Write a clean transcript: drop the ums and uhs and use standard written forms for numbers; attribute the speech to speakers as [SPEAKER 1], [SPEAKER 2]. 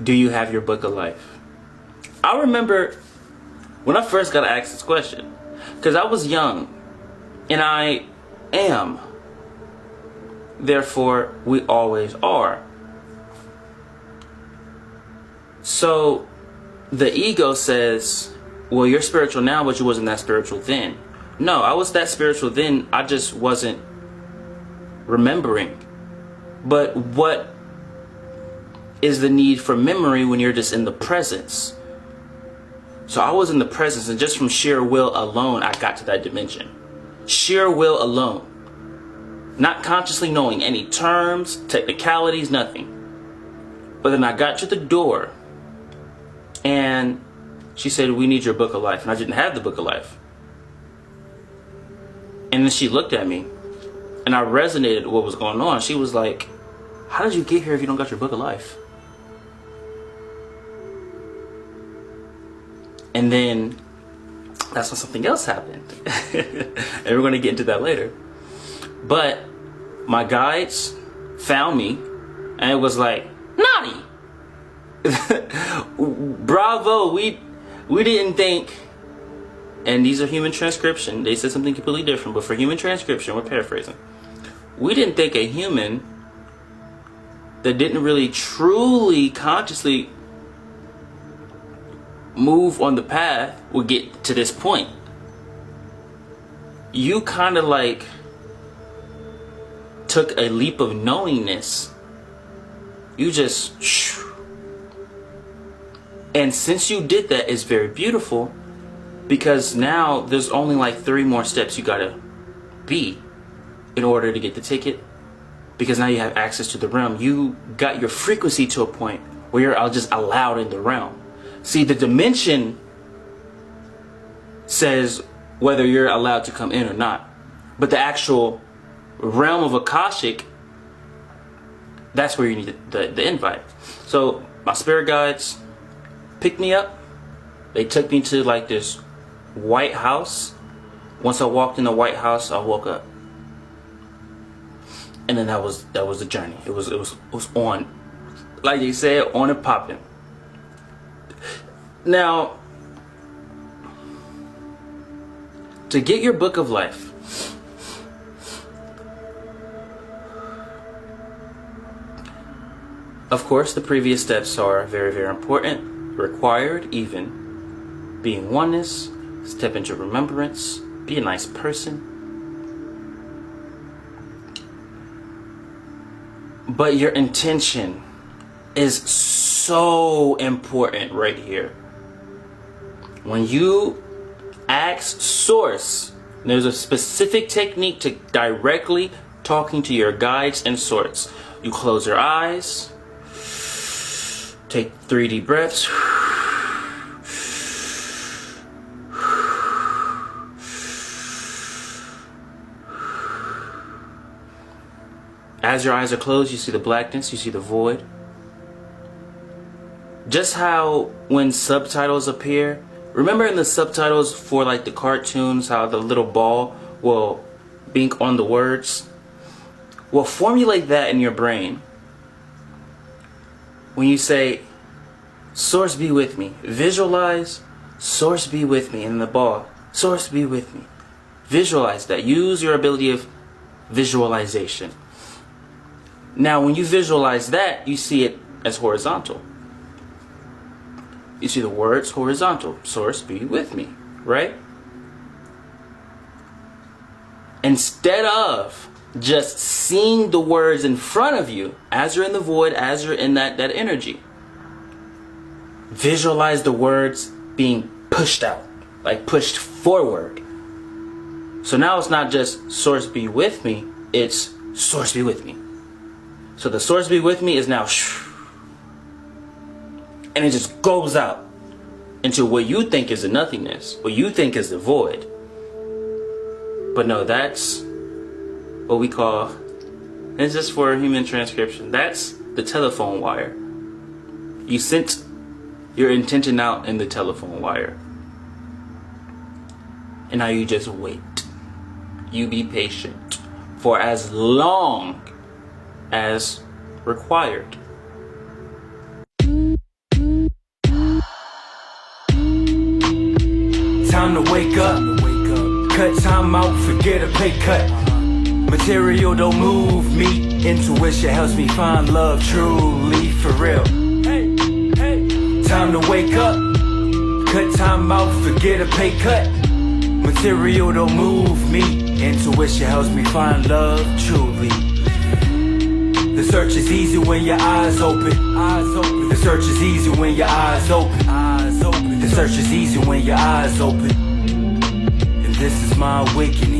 [SPEAKER 1] Do you have your book of life? I remember when I first got asked this question, because I was young, and I am. Therefore, we always are. So the ego says, well, you're spiritual now, but you wasn't that spiritual then. No, I was that spiritual then. I just wasn't remembering. But what is the need for memory when you're just in the presence? So I was in the presence, and just from sheer will alone, I got to that dimension. Sheer will alone. Not consciously knowing any terms, technicalities, nothing. But then I got to the door, and she said, we need your book of life. And I didn't have the book of life. And then she looked at me, and I resonated with what was going on. She was like, how did you get here if you don't got your book of life? And then that's when something else happened. And we're going to get into that later. But my guides found me, and it was like, Nadiie! Bravo! We didn't think, and these are human transcription. They said something completely different, but for human transcription, we're paraphrasing. We didn't think a human that didn't really truly consciously move on the path would get to this point. You kind of like took a leap of knowingness. You just, and since you did that, it's very beautiful, because now there's only like 3 more steps you gotta be in order to get the ticket, because now you have access to the realm. You got your frequency to a point where you're just allowed in the realm. See, the dimension says whether you're allowed to come in or not, but the actual realm of Akashic, that's where you need the invite. So my spirit guides picked me up. They took me to like this white house. Once I walked in the white house, I woke up, and then that was the journey. It was on, like they said, on and popping. Now, to get your book of life, of course, the previous steps are very, very important, required even. Being oneness, step into remembrance, be a nice person. But your intention is so important right here. When you ask Source, there's a specific technique to directly talking to your guides and Source. You close your eyes, take 3 deep breaths. As your eyes are closed, you see the blackness, you see the void. Just how when subtitles appear, remember in the subtitles for like the cartoons, how the little ball will bink on the words? Well, formulate that in your brain. When you say, Source be with me, visualize, Source be with me in the ball, Source be with me. Visualize that. Use your ability of visualization. Now, when you visualize that, you see it as horizontal. You see the words horizontal. Source be with me, right? Instead of just seeing the words in front of you as you're in the void, as you're in that energy, visualize the words being pushed out, like pushed forward. So now it's not just Source be with me, it's Source be with me. So the Source be with me is now and it just goes out into what you think is the nothingness, what you think is the void. But no, that's what we call, it's just for human transcription, that's the telephone wire. You sent your intention out in the telephone wire, and now you just wait. You be patient for as long as required.
[SPEAKER 2] wake up. Cut time out, forget a pay cut. Material don't move me. Intuition helps me find love truly, for real. Time to wake up. Cut time out, forget a pay cut. Material don't move me. Intuition helps me find love truly. The search is easy when your eyes open. The search is easy when your eyes open. The search is easy when your eyes open. And this is my awakening.